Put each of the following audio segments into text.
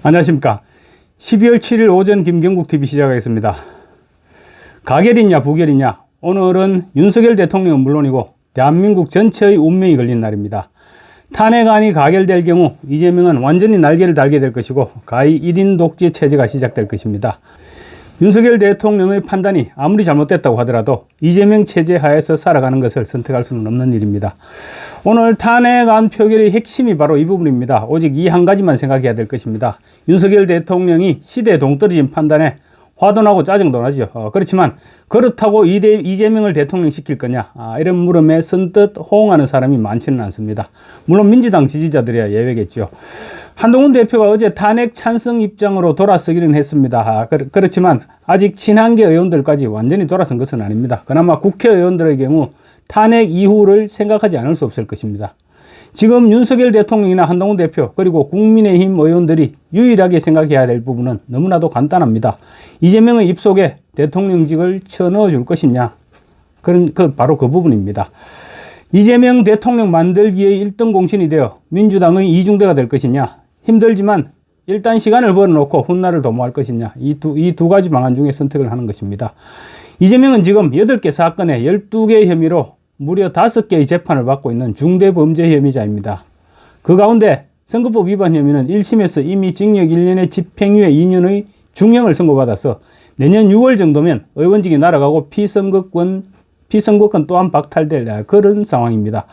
안녕하십니까. 12월 7일 오전 김경국TV 시작하겠습니다. 가결이냐 부결이냐, 오늘은 윤석열 대통령은 물론이고 대한민국 전체의 운명이 걸린 날입니다. 탄핵안이 가결될 경우 이재명은 완전히 날개를 달게 될 것이고 가히 1인 독재 체제가 시작될 것입니다. 윤석열 대통령의 판단이 아무리 잘못됐다고 하더라도 이재명 체제 하에서 살아가는 것을 선택할 수는 없는 일입니다. 오늘 탄핵안 표결의 핵심이 바로 이 부분입니다. 오직 이 한 가지만 생각해야 될 것입니다. 윤석열 대통령이 시대에 동떨어진 판단에 화도 나고 짜증도 나죠. 그렇지만 그렇다고 이재명을 대통령 시킬 거냐, 이런 물음에 선뜻 호응하는 사람이 많지는 않습니다. 물론 민주당 지지자들이야 예외겠죠. 한동훈 대표가 어제 탄핵 찬성 입장으로 돌아서기는 했습니다. 그렇지만 아직 친한계 의원들까지 완전히 돌아선 것은 아닙니다. 그나마 국회의원들의 경우 탄핵 이후를 생각하지 않을 수 없을 것입니다. 지금 윤석열 대통령이나 한동훈 대표 그리고 국민의힘 의원들이 유일하게 생각해야 될 부분은 너무나도 간단합니다. 이재명의 입속에 대통령직을 쳐넣어 줄 것이냐, 바로 그 부분입니다. 이재명 대통령 만들기의 1등 공신이 되어 민주당의 이중대가 될 것이냐, 힘들지만 일단 시간을 벌어놓고 훗날을 도모할 것이냐, 이 두 가지 방안 중에 선택을 하는 것입니다. 이재명은 지금 8개 사건에 12개의 혐의로 무려 5개의 재판을 받고 있는 중대범죄 혐의자입니다. 그 가운데 선거법 위반 혐의는 1심에서 이미 징역 1년에 집행유예 2년의 중형을 선고받아서 내년 6월 정도면 의원직이 날아가고 피선거권 또한 박탈될 그런 상황입니다.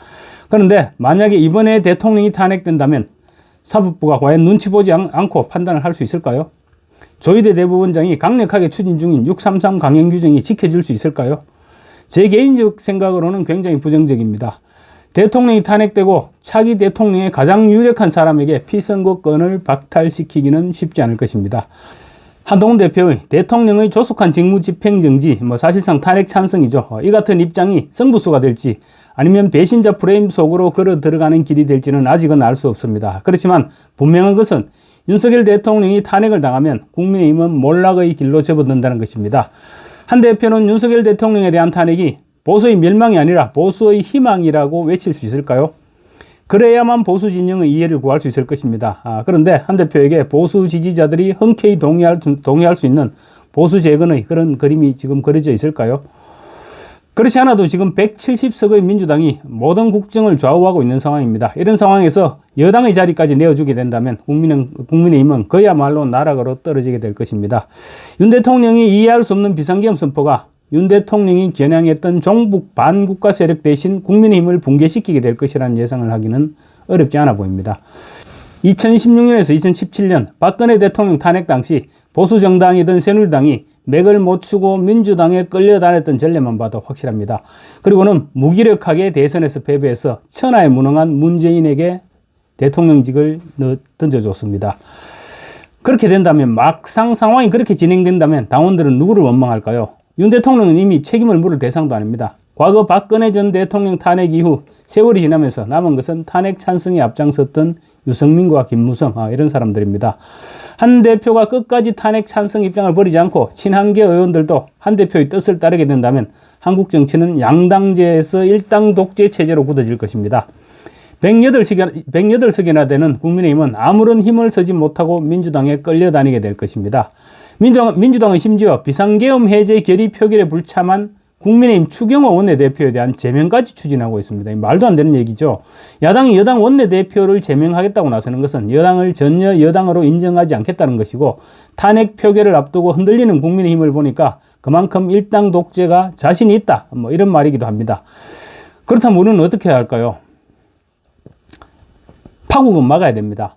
그런데 만약에 이번에 대통령이 탄핵된다면 사법부가 과연 눈치 보지 않고 판단을 할 수 있을까요? 조희대 대법원장이 강력하게 추진 중인 633 강행규정이 지켜질 수 있을까요? 제 개인적 생각으로는 굉장히 부정적입니다. 대통령이 탄핵되고 차기 대통령의 가장 유력한 사람에게 피선거권을 박탈시키기는 쉽지 않을 것입니다. 한동훈 대표의 대통령의 조속한 직무 집행 정지, 사실상 탄핵 찬성이죠. 이 같은 입장이 승부수가 될지 아니면 배신자 프레임 속으로 걸어 들어가는 길이 될지는 아직은 알 수 없습니다. 그렇지만 분명한 것은 윤석열 대통령이 탄핵을 당하면 국민의힘은 몰락의 길로 접어든다는 것입니다. 한 대표는 윤석열 대통령에 대한 탄핵이 보수의 멸망이 아니라 보수의 희망이라고 외칠 수 있을까요? 그래야만 보수 진영의 이해를 구할 수 있을 것입니다. 그런데 한 대표에게 보수 지지자들이 흔쾌히 동의할 수 있는 보수 재건의 그런 그림이 지금 그려져 있을까요? 그렇지 않아도 지금 170석의 민주당이 모든 국정을 좌우하고 있는 상황입니다. 이런 상황에서 여당의 자리까지 내어주게 된다면 국민의힘은 그야말로 나락으로 떨어지게 될 것입니다. 윤 대통령이 이해할 수 없는 비상계엄 선포가 윤 대통령이 겨냥했던 종북 반국가 세력 대신 국민의힘을 붕괴시키게 될 것이라는 예상을 하기는 어렵지 않아 보입니다. 2016년에서 2017년 박근혜 대통령 탄핵 당시 보수 정당이던 새누리당이 맥을 못 추고 민주당에 끌려다녔던 전례만 봐도 확실합니다. 그리고는 무기력하게 대선에서 패배해서 천하에 무능한 문재인에게 대통령직을 던져줬습니다. 그렇게 된다면, 막상 상황이 그렇게 진행된다면 당원들은 누구를 원망할까요? 윤 대통령은 이미 책임을 물을 대상도 아닙니다. 과거 박근혜 전 대통령 탄핵 이후 세월이 지나면서 남은 것은 탄핵 찬성에 앞장섰던 유승민과 김무성, 이런 사람들입니다. 한 대표가 끝까지 탄핵 찬성 입장을 버리지 않고 친한계 의원들도 한 대표의 뜻을 따르게 된다면 한국 정치는 양당제에서 일당 독재 체제로 굳어질 것입니다. 108석이나 되는 국민의힘은 아무런 힘을 쓰지 못하고 민주당에 끌려다니게 될 것입니다. 민주당은 심지어 비상계엄 해제 결의 표결에 불참한 국민의힘 추경호 원내대표에 대한 제명까지 추진하고 있습니다. 말도 안 되는 얘기죠. 야당이 여당 원내대표를 제명하겠다고 나서는 것은 여당을 전혀 여당으로 인정하지 않겠다는 것이고, 탄핵 표결을 앞두고 흔들리는 국민의힘을 보니까 그만큼 일당 독재가 자신이 있다, 이런 말이기도 합니다. 그렇다면 우리는 어떻게 해야 할까요? 파국은 막아야 됩니다.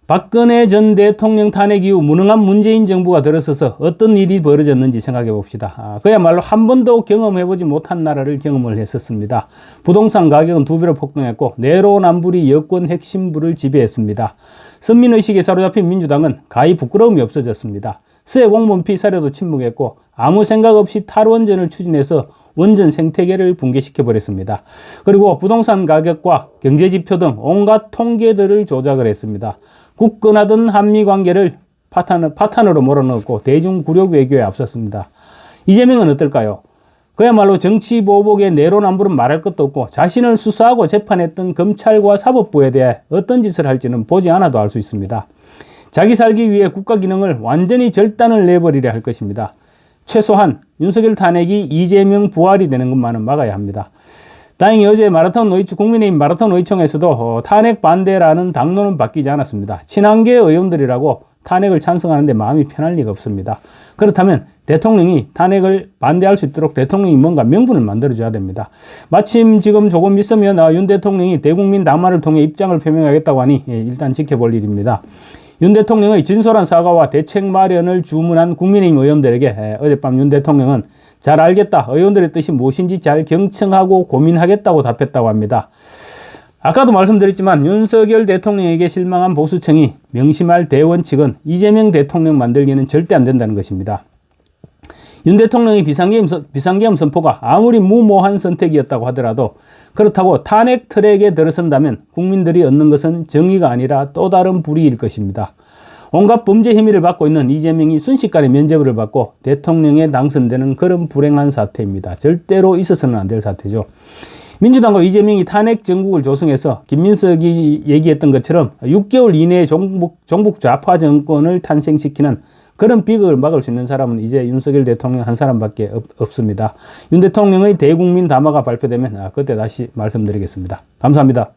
박근혜 전 대통령 탄핵 이후 무능한 문재인 정부가 들어서서 어떤 일이 벌어졌는지 생각해 봅시다. 그야말로 한 번도 경험해보지 못한 나라를 경험을 했었습니다. 부동산 가격은 2배로 폭등했고 내로남불이 여권 핵심부를 지배했습니다. 선민의식에 사로잡힌 민주당은 가히 부끄러움이 없어졌습니다. 서해 공무원 피살에도 침묵했고 아무 생각 없이 탈원전을 추진해서 원전 생태계를 붕괴시켜버렸습니다. 그리고 부동산 가격과 경제지표 등 온갖 통계들을 조작을 했습니다. 굳건하던 한미관계를 파탄으로 몰아넣고 대중굴욕 외교에 앞섰습니다. 이재명은 어떨까요? 그야말로 정치보복의 내로남불은 말할 것도 없고 자신을 수사하고 재판했던 검찰과 사법부에 대해 어떤 짓을 할지는 보지 않아도 알 수 있습니다. 자기 살기 위해 국가 기능을 완전히 절단을 내버리려 할 것입니다. 최소한 윤석열 탄핵이 이재명 부활이 되는 것만은 막아야 합니다. 다행히 어제 국민의힘 마라톤 의총에서도 탄핵 반대라는 당론은 바뀌지 않았습니다. 친한계 의원들이라고 탄핵을 찬성하는데 마음이 편할 리가 없습니다. 그렇다면 대통령이 탄핵을 반대할 수 있도록 대통령이 뭔가 명분을 만들어줘야 됩니다. 마침 지금 조금 있으면 윤 대통령이 대국민 담화를 통해 입장을 표명하겠다고 하니 일단 지켜볼 일입니다. 윤 대통령의 진솔한 사과와 대책 마련을 주문한 국민의힘 의원들에게 어젯밤 윤 대통령은 잘 알겠다, 의원들의 뜻이 무엇인지 잘 경청하고 고민하겠다고 답했다고 합니다. 아까도 말씀드렸지만 윤석열 대통령에게 실망한 보수층이 명심할 대원칙은 이재명 대통령 만들기는 절대 안 된다는 것입니다. 윤 대통령의 비상계엄 선포가 아무리 무모한 선택이었다고 하더라도 그렇다고 탄핵 트랙에 들어선다면 국민들이 얻는 것은 정의가 아니라 또 다른 불이일 것입니다. 온갖 범죄 혐의를 받고 있는 이재명이 순식간에 면죄부를 받고 대통령에 당선되는 그런 불행한 사태입니다. 절대로 있어서는 안 될 사태죠. 민주당과 이재명이 탄핵 정국을 조성해서 김민석이 얘기했던 것처럼 6개월 이내에 종북 좌파 정권을 탄생시키는 그런 비극을 막을 수 있는 사람은 이제 윤석열 대통령 한 사람밖에 없습니다. 윤 대통령의 대국민 담화가 발표되면 그때 다시 말씀드리겠습니다. 감사합니다.